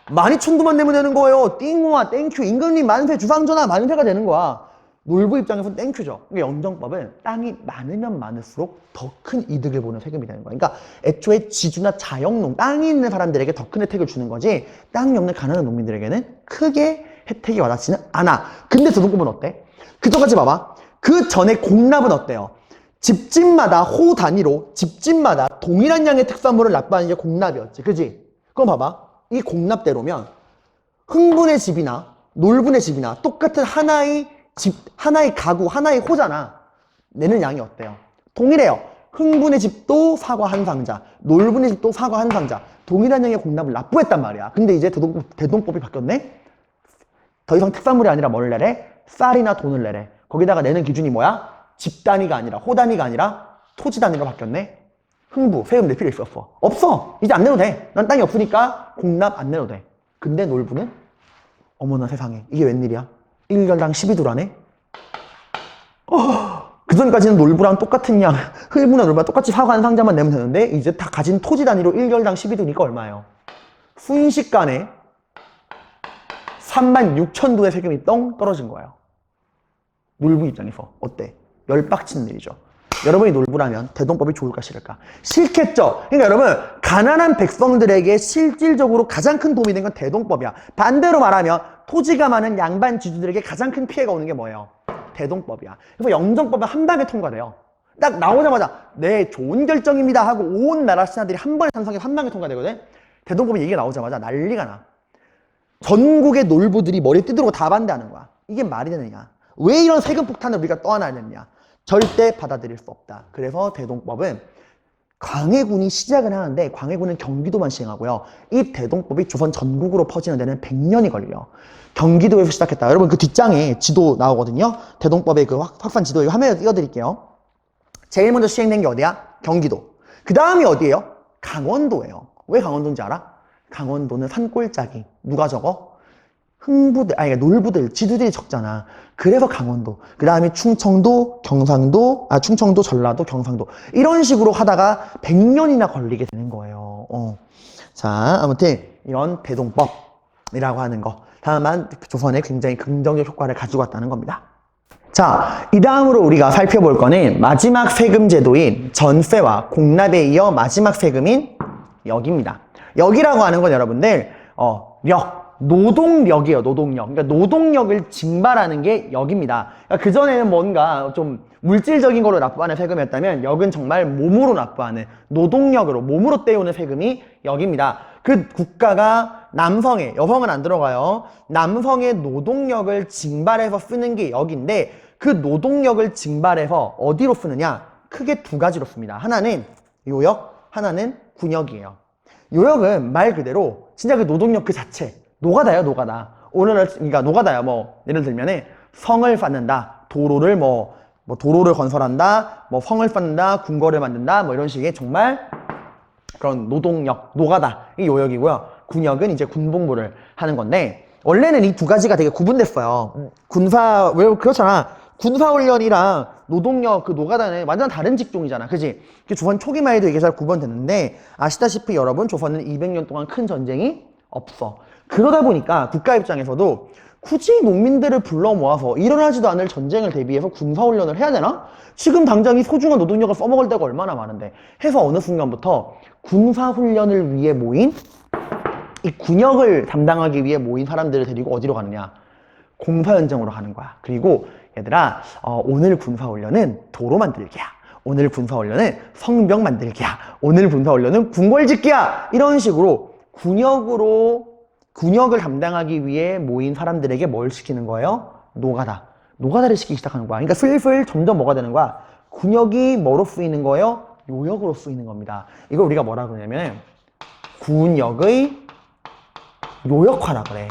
12,000도만 내면 되는 거예요. 띵호와 땡큐 임금님 만세 주상전하 만세가 되는 거야. 놀부 입장에서는 땡큐죠. 그러니까 영정법은 땅이 많으면 많을수록 더 큰 이득을 보는 세금이 되는 거야. 그러니까 애초에 지주나 자영농, 땅이 있는 사람들에게 더 큰 혜택을 주는 거지 땅이 없는 가난한 농민들에게는 크게 혜택이 와닿지는 않아. 근데 대동법은 어때? 그저까지 봐봐. 그 전에 공납은 어때요? 집집마다 호 단위로 집집마다 동일한 양의 특산물을 납부하는 게 공납이었지. 그지? 그럼 봐봐. 이 공납대로면 흥분의 집이나 놀분의 집이나 똑같은 하나의 집, 하나의 가구, 하나의 호잖아. 내는 양이 어때요? 동일해요. 흥분의 집도 사과 한 상자, 놀분의 집도 사과 한 상자. 동일한 양의 공납을 납부했단 말이야. 근데 이제 대동법이 바뀌었네? 더 이상 특산물이 아니라 뭘 내래? 쌀이나 돈을 내래. 거기다가 내는 기준이 뭐야? 집 단위가 아니라, 호 단위가 아니라 토지 단위로 바뀌었네? 흥부, 세금 낼 필요 있었어? 없어! 이제 안 내도 돼. 난 땅이 없으니까 공납 안 내도 돼. 근데 놀부는? 어머나 세상에. 이게 웬일이야? 1결당 12도라네? 그전까지는 놀부랑 똑같은 양, 흥부나 놀부랑 똑같이 사과 한 상자만 내면 되는데, 이제 다 가진 토지 단위로 1결당 12도니까 얼마예요? 순식간에 36,000도의 세금이 똥 떨어진 거예요. 놀부 입장에서. 어때? 열빡치는 일이죠. 여러분이 놀부라면 대동법이 좋을까 싫을까? 싫겠죠? 그러니까 여러분, 가난한 백성들에게 실질적으로 가장 큰 도움이 된 건 대동법이야. 반대로 말하면 토지가 많은 양반 지주들에게 가장 큰 피해가 오는 게 뭐예요? 대동법이야. 그래서 영정법은 한 방에 통과돼요. 딱 나오자마자 네, 좋은 결정입니다 하고 온 나라 신하들이 한 번에 찬성해서 한 방에 통과되거든? 대동법이 얘기가 나오자마자 난리가 나. 전국의 놀부들이 머리 뜯으려고 다 반대하는 거야. 이게 말이 되느냐? 왜 이런 세금 폭탄을 우리가 떠안아야 되느냐? 절대 받아들일 수 없다. 그래서 대동법은 광해군이 시작을 하는데 광해군은 경기도만 시행하고요. 이 대동법이 조선 전국으로 퍼지는 데는 100년이 걸려. 경기도에서 시작했다. 여러분 그 뒷장에 지도 나오거든요. 대동법의 그 확산 지도 이거 화면에 띄워드릴게요. 제일 먼저 시행된 게 어디야? 경기도. 그 다음이 어디예요? 강원도예요. 왜 강원도인지 알아? 강원도는 산골짜기. 누가 적어? 흥부들, 아니, 놀부들, 지주들이 적잖아. 그래서 강원도. 그 다음에 충청도, 경상도, 충청도, 전라도, 경상도. 이런 식으로 하다가 100년이나 걸리게 되는 거예요. 자, 아무튼, 이런 대동법이라고 하는 거. 다만, 조선에 굉장히 긍정적 효과를 가지고 왔다는 겁니다. 자, 이 다음으로 우리가 살펴볼 거는 마지막 세금 제도인 전세와 공납에 이어 마지막 세금인 역입니다. 역이라고 하는 건 여러분들, 노동력이에요, 노동력. 그러니까 노동력을 징발하는 게 역입니다. 그러니까 그전에는 뭔가 좀 물질적인 걸로 납부하는 세금이었다면 역은 정말 몸으로 납부하는 노동력으로, 몸으로 떼우는 세금이 역입니다. 그 국가가 남성의, 여성은 안 들어가요. 남성의 노동력을 징발해서 쓰는 게 역인데 그 노동력을 징발해서 어디로 쓰느냐? 크게 두 가지로 씁니다. 하나는 요역, 하나는 군역이에요. 요역은 말 그대로 진짜 그 노동력 그 자체, 노가다요, 노가다. 오늘날, 그러니까 노가다요. 뭐, 예를 들면은 성을 쌓는다, 도로를 도로를 건설한다, 성을 쌓는다, 궁궐을 만든다, 이런 식의 정말 그런 노동력, 노가다. 이 요역이고요. 군역은 이제 군복무를 하는 건데, 원래는 이 두 가지가 되게 구분됐어요. 왜, 그렇잖아. 군사훈련이랑 노동력, 그 노가다는 완전 다른 직종이잖아. 그지? 조선 초기만 해도 이게 잘 구분됐는데, 아시다시피 여러분, 조선은 200년 동안 큰 전쟁이 없어. 그러다 보니까 국가 입장에서도 굳이 농민들을 불러 모아서 일어나지도 않을 전쟁을 대비해서 군사훈련을 해야 되나? 지금 당장 이 소중한 노동력을 써먹을 때가 얼마나 많은데 해서 어느 순간부터 군사훈련을 위해 모인 이 군역을 담당하기 위해 모인 사람들을 데리고 어디로 가느냐? 공사 현장으로 가는 거야. 그리고 얘들아, 오늘 군사훈련은 도로 만들기야. 오늘 군사훈련은 성벽 만들기야. 오늘 군사훈련은 궁궐 짓기야. 이런 식으로 군역을 담당하기 위해 모인 사람들에게 뭘 시키는 거예요? 노가다. 노가다를 시키기 시작하는 거야. 그러니까 슬슬 점점 뭐가 되는 거야? 군역이 뭐로 쓰이는 거예요? 요역으로 쓰이는 겁니다. 이걸 우리가 뭐라 그러냐면 군역의 요역화라 그래.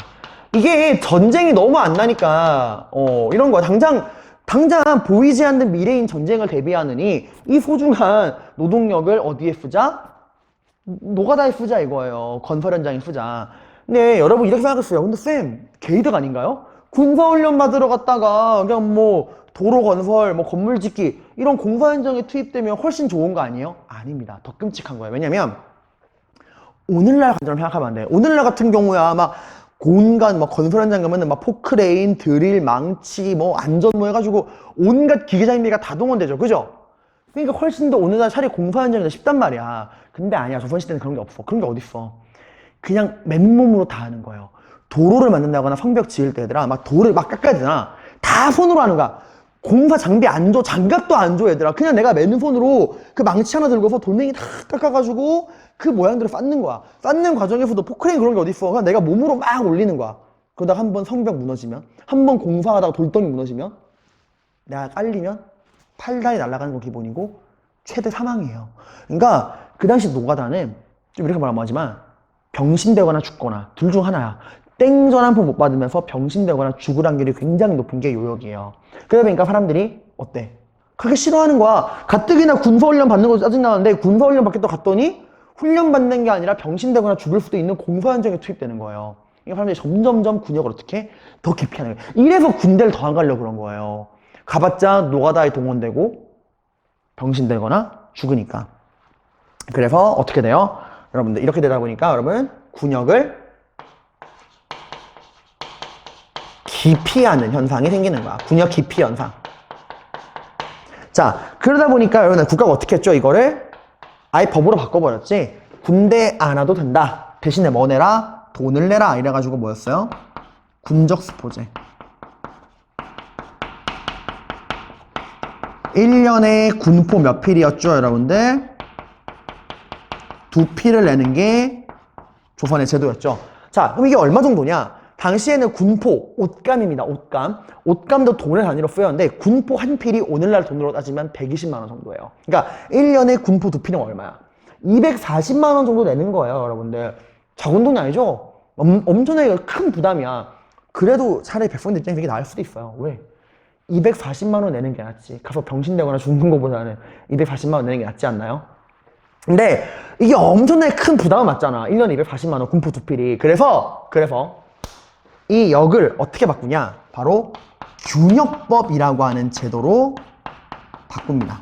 이게 전쟁이 너무 안 나니까 이런 거야. 당장 보이지 않는 미래인 전쟁을 대비하느니 이 소중한 노동력을 어디에 쓰자? 노가다에 쓰자 이거예요. 건설 현장에 쓰자. 근데 여러분 이렇게 생각했어요. 근데 쌤, 개이득 아닌가요? 군사훈련 받으러 갔다가 그냥 도로 건설, 건물 짓기 이런 공사 현장에 투입되면 훨씬 좋은 거 아니에요? 아닙니다. 더 끔찍한 거예요. 왜냐면 오늘날 관점을 생각하면 안 돼. 오늘날 같은 경우야 막 온갖 막 건설 현장 가면은 막 포크레인, 드릴, 망치, 뭐 안전모 해가지고 온갖 기계 장비가 다 동원되죠. 그죠? 그러니까 훨씬 더 오늘날 차라리 공사 현장이 더 쉽단 말이야. 근데 아니야. 조선시대는 그런 게 없어. 그런 게 어딨어. 그냥 맨몸으로 다 하는 거예요. 도로를 만든다거나 성벽 지을 때 얘들아 막 돌을 막 깎아야 되잖아. 다 손으로 하는 거야. 공사 장비 안 줘. 장갑도 안 줘 얘들아. 그냥 내가 맨손으로 그 망치 하나 들고서 돌멩이 다 깎아가지고 그 모양대로 쌓는 거야. 쌓는 과정에서도 포크레인 그런 게 어딨어. 그냥 내가 몸으로 막 올리는 거야. 그러다가 한번 성벽 무너지면, 한번 공사하다가 돌덩이 무너지면, 내가 깔리면 팔다리 날아가는 건 기본이고 최대 사망이에요. 그러니까 그 당시 노가다는 좀 이렇게 말하면 하지만 병신되거나 죽거나 둘 중 하나야. 땡전 한 푼 못 받으면서 병신되거나 죽을 확률이 굉장히 높은 게 요역이에요. 그러다 보니까 사람들이 어때? 그렇게 싫어하는 거야. 가뜩이나 군사훈련 받는 거 짜증나는데 군사훈련 받겠다 갔더니 훈련 받는 게 아니라 병신되거나 죽을 수도 있는 공사 현장에 투입되는 거예요. 그러니까 사람들이 점점점 군역을 어떻게 더 깊이 하는 거예요. 이래서 군대를 더 안 가려고 그런 거예요. 가봤자 노가다에 동원되고 병신되거나 죽으니까. 그래서 어떻게 돼요? 여러분들 이렇게 되다 보니까 여러분 군역을 기피하는 현상이 생기는 거야. 군역 기피 현상. 자, 그러다 보니까 여러분 국가가 어떻게 했죠? 이거를 아예 법으로 바꿔버렸지. 군대 안 와도 된다. 대신에 뭐 내라? 돈을 내라. 이래가지고 뭐였어요? 군적수포제. 1년에 군포 몇 필이었죠, 여러분들? 2필을 내는 게 조선의 제도였죠. 자, 그럼 이게 얼마 정도냐? 당시에는 군포, 옷감입니다. 옷감. 옷감도 돈의 단위로 쓰였는데 군포 한 필이 오늘날 돈으로 따지면 120만 원 정도예요. 그러니까 1년에 군포 2필은 얼마야? 240만 원 정도 내는 거예요, 여러분들. 적은 돈이 아니죠? 엄청나게 큰 부담이야. 그래도 차라리 백성들 입장에서 이게 나을 수도 있어요. 왜? 240만 원 내는 게 낫지. 가서 병신되거나 죽는 것보다는 240만 원 내는 게 낫지 않나요? 근데 이게 엄청나게 큰 부담은 맞잖아. 1년에 240만 원 군포 2필이. 그래서 이 역을 어떻게 바꾸냐? 바로 균역법이라고 하는 제도로 바꿉니다.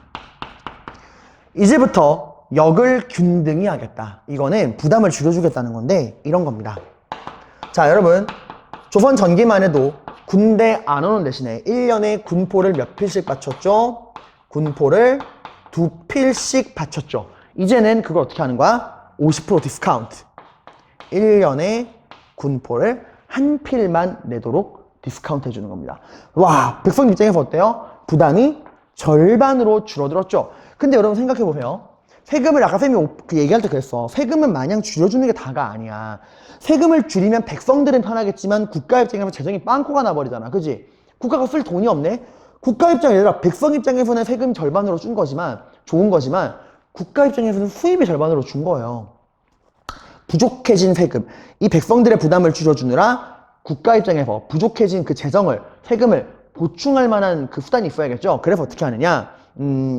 이제부터 역을 균등히 하겠다. 이거는 부담을 줄여주겠다는 건데 이런 겁니다. 자, 여러분 조선 전기만 해도 군대 안 오는 대신에 1년에 군포를 몇 필씩 바쳤죠? 군포를 2필씩 바쳤죠. 이제는 그걸 어떻게 하는 거야? 50% 디스카운트. 1년에 군포를 한 필만 내도록 디스카운트 해주는 겁니다. 와, 백성 입장에서 어때요? 부담이 절반으로 줄어들었죠. 근데 여러분 생각해보세요. 세금을 아까 쌤이 얘기할 때 그랬어. 세금은 마냥 줄여주는 게 다가 아니야. 세금을 줄이면 백성들은 편하겠지만 국가 입장에서 재정이 빵꾸가 나버리잖아. 그지? 국가가 쓸 돈이 없네? 국가 입장이 아니라 백성 입장에서는 세금 절반으로 준 거지만 좋은 거지만 국가 입장에서는 수입이 절반으로 준 거예요. 부족해진 세금, 이 백성들의 부담을 줄여주느라 국가 입장에서 부족해진 그 재정을, 세금을 보충할 만한 그 수단이 있어야겠죠. 그래서 어떻게 하느냐?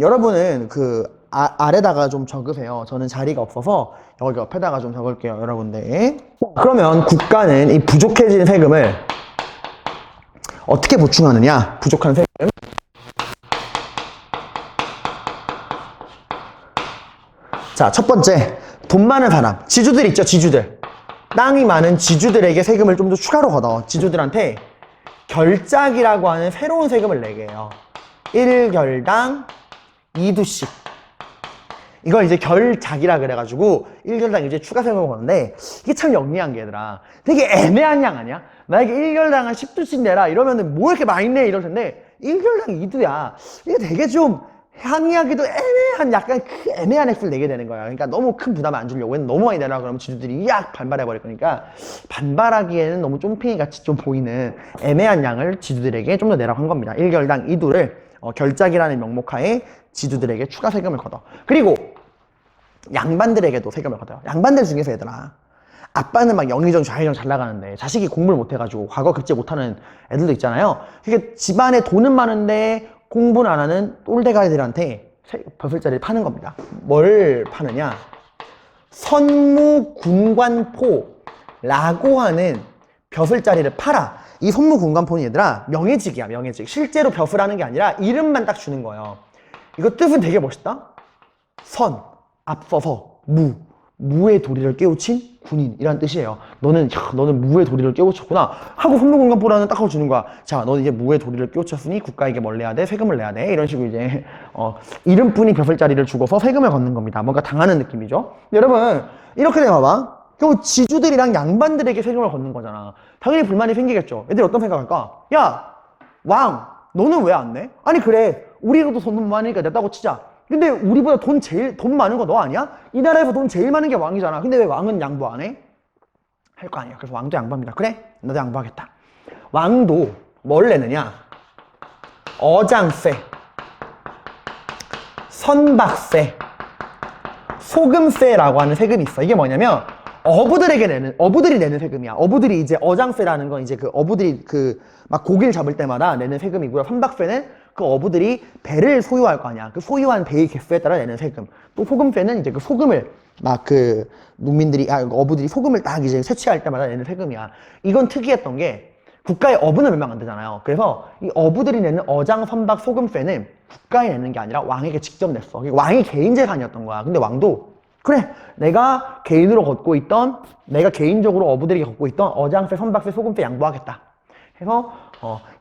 여러분은 그 아래다가 좀 적으세요. 저는 자리가 없어서 여기 옆에다가 좀 적을게요, 여러분들. 그러면 국가는 이 부족해진 세금을 어떻게 보충하느냐? 부족한 세금. 자, 첫 번째, 돈 많은 사람, 지주들 있죠, 지주들. 땅이 많은 지주들에게 세금을 좀 더 추가로 걷어. 지주들한테 결작이라고 하는 새로운 세금을 내게 해요. 1결당 2두씩. 이걸 이제 결작이라 그래가지고 1결당 이제 추가 세금을 거는데 이게 참 영리한 게 얘들아. 되게 애매한 양 아니야? 만약에 1결당 한 10두씩 내라 이러면은 뭐 이렇게 많이 내 이럴 텐데 1결당 2두야. 이게 되게 좀 항의하기도 애매한 약간 그 애매한 액수를 내게 되는 거야. 그러니까 너무 큰 부담을 안 주려고 너무 많이 내라 그러면 지주들이 약 반발해 버릴 거니까 반발하기에는 너무 쫌팽이 같이 좀 보이는 애매한 양을 지주들에게 좀 더 내라고 한 겁니다. 1결당 2두를 결작이라는 명목하에 지주들에게 추가 세금을 걷어. 그리고 양반들에게도 세금을 걷어요. 양반들 중에서 얘들아, 아빠는 막 영의정 좌의정 잘 나가는데 자식이 공부를 못해가지고 과거 급제 못하는 애들도 있잖아요. 그게 집안에 돈은 많은데 공부는 안 하는 똘대가리들한테 벼슬자리를 파는 겁니다. 뭘 파느냐? 선무군관포라고 하는 벼슬자리를 팔아. 이 선무군관포는 얘들아 명예직이야, 명예직. 실제로 벼슬하는 게 아니라 이름만 딱 주는 거예요. 이거 뜻은 되게 멋있다? 선, 앞서서, 무의 도리를 깨우친 군인이란 뜻이에요. 너는 무의 도리를 깨우쳤구나 하고 선물공감보라는 딱 하고 주는 거야. 자, 너는 이제 무의 도리를 깨우쳤으니 국가에게 뭘 내야 돼? 세금을 내야 돼. 이런 식으로 이제 이름뿐이 벼슬자리를 주고서 세금을 걷는 겁니다. 뭔가 당하는 느낌이죠. 여러분 이렇게 되면 봐봐. 결국 지주들이랑 양반들에게 세금을 걷는 거잖아. 당연히 불만이 생기겠죠. 애들이 어떤 생각할까? 야, 왕, 너는 왜 안 내? 아니 그래, 우리가 또 돈 많으니까 냈다고 치자. 근데 우리보다 돈 많은 거 너 아니야? 이 나라에서 돈 제일 많은 게 왕이잖아. 근데 왜 왕은 양보 안 해? 할 거 아니야. 그래서 왕도 양보합니다. 그래, 너도 양보하겠다. 왕도 뭘 내느냐? 어장세, 선박세, 소금세라고 하는 세금이 있어. 이게 뭐냐면 어부들이 내는 세금이야. 어부들이 이제 어장세라는 건 이제 그 어부들이 막 고기를 잡을 때마다 내는 세금이고요. 선박세는 그 어부들이 배를 소유할 거 아니야. 그 소유한 배의 개수에 따라 내는 세금. 또 소금세는 이제 그 소금을 막 어부들이 소금을 딱 이제 채취할 때마다 내는 세금이야. 이건 특이했던 게 국가의 어부는 몇명 안 되잖아요. 그래서 이 어부들이 내는 어장, 선박, 소금세는 국가에 내는 게 아니라 왕에게 직접 냈어. 왕이 개인 재산이었던 거야. 근데 왕도 그래, 내가 개인적으로 어부들에게 걷고 있던 어장세, 선박세, 소금세 양보하겠다 해서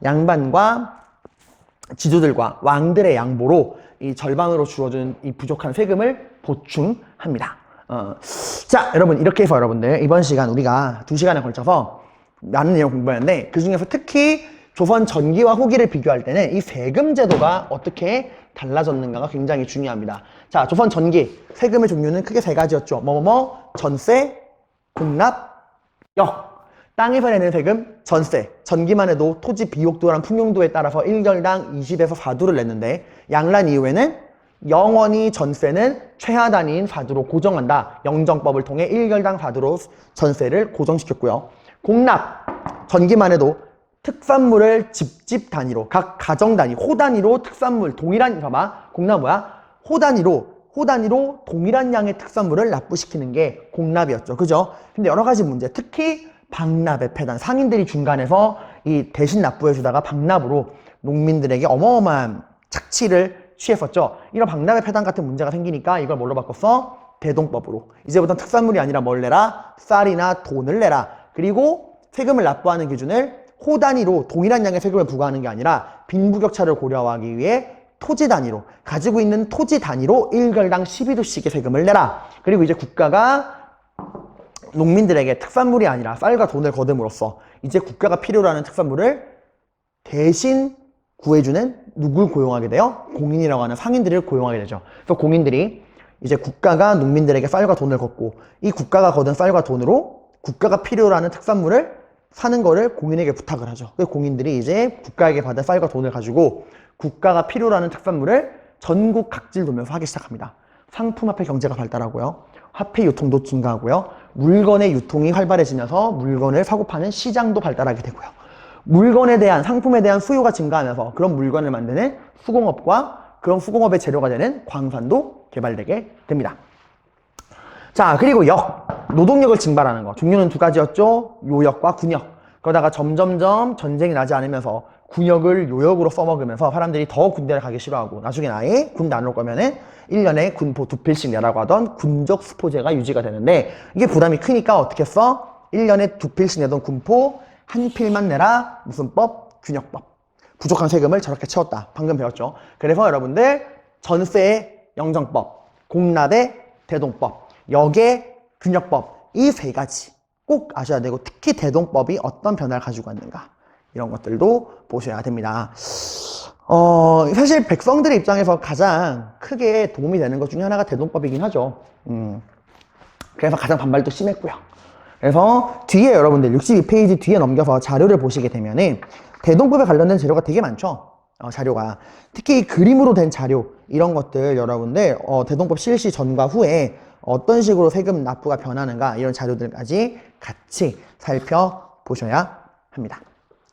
양반과 지주들과 왕들의 양보로 이 절반으로 주어준 이 부족한 세금을 보충합니다. 자, 여러분 이렇게 해서 여러분들 이번 시간 우리가 2시간에 걸쳐서 많은 내용 공부했는데 그 중에서 특히 조선 전기와 후기를 비교할 때는 이 세금 제도가 어떻게 달라졌는가가 굉장히 중요합니다. 자, 조선 전기 세금의 종류는 크게 3가지였죠. 전세, 공납, 역. 땅에서 내는 세금, 전세. 전기만 해도 토지 비옥도랑 풍용도에 따라서 1결당 20에서 4두를 냈는데 양란 이후에는 영원히 전세는 최하 단위인 4두로 고정한다. 영정법을 통해 1결당 4두로 전세를 고정시켰고요. 공납. 전기만 해도 특산물을 집집 단위로, 각 가정 단위, 호 단위로 특산물, 공납 뭐야? 호 단위로 동일한 양의 특산물을 납부시키는 게 공납이었죠. 그죠? 근데 여러 가지 문제, 특히 박납의 폐단, 상인들이 중간에서 이 대신 납부해주다가 박납으로 농민들에게 어마어마한 착취를 취했었죠. 이런 박납의 폐단 같은 문제가 생기니까 이걸 뭘로 바꿨어? 대동법으로. 이제부터 특산물이 아니라 뭘 내라? 쌀이나 돈을 내라. 그리고 세금을 납부하는 기준을 호 단위로 동일한 양의 세금을 부과하는 게 아니라 빈부격차를 고려하기 위해 토지 단위로, 가지고 있는 토지 단위로 1결당 12두씩의 세금을 내라. 그리고 이제 국가가 농민들에게 특산물이 아니라 쌀과 돈을 거둠으로써 이제 국가가 필요로 하는 특산물을 대신 구해주는 누굴 고용하게 돼요? 공인이라고 하는 상인들을 고용하게 되죠. 그래서 공인들이 이제 국가가 농민들에게 쌀과 돈을 걷고 이 국가가 거둔 쌀과 돈으로 국가가 필요로 하는 특산물을 사는 거를 공인에게 부탁을 하죠. 그래서 공인들이 이제 국가에게 받은 쌀과 돈을 가지고 국가가 필요로 하는 특산물을 전국 각지를 돌면서 하기 시작합니다. 상품화폐 경제가 발달하고요. 화폐 유통도 증가하고요. 물건의 유통이 활발해지면서 물건을 사고 파는 시장도 발달하게 되고요. 상품에 대한 수요가 증가하면서 그런 물건을 만드는 수공업과 그런 수공업의 재료가 되는 광산도 개발되게 됩니다. 자, 그리고 노동력을 증발하는 거. 종류는 2가지였죠. 요역과 군역. 그러다가 점점점 전쟁이 나지 않으면서 군역을 요역으로 써먹으면서 사람들이 더 군대를 가기 싫어하고 나중에 아예 군대 안 올 거면은 1년에 군포 2필씩 내라고 하던 군적 수포제가 유지가 되는데 이게 부담이 크니까 어떻게 써? 1년에 2필씩 내던 군포 1필만 내라. 무슨 법? 균역법. 부족한 세금을 저렇게 채웠다. 방금 배웠죠. 그래서 여러분들 전세의 영정법, 공납의 대동법, 역의 균역법, 이 3가지 꼭 아셔야 되고 특히 대동법이 어떤 변화를 가지고 왔는가 이런 것들도 보셔야 됩니다. 사실 백성들의 입장에서 가장 크게 도움이 되는 것 중에 하나가 대동법이긴 하죠. 그래서 가장 반발도 심했고요. 그래서 뒤에 여러분들 62페이지 뒤에 넘겨서 자료를 보시게 되면은 대동법에 관련된 자료가 되게 많죠. 자료가 특히 그림으로 된 자료 이런 것들 여러분들 대동법 실시 전과 후에 어떤 식으로 세금 납부가 변하는가 이런 자료들까지 같이 살펴보셔야 합니다.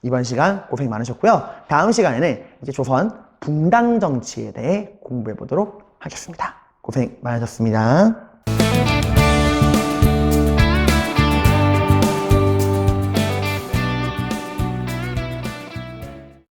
이번 시간 고생 많으셨고요. 다음 시간에는 이제 조선 붕당 정치에 대해 공부해 보도록 하겠습니다. 고생 많으셨습니다.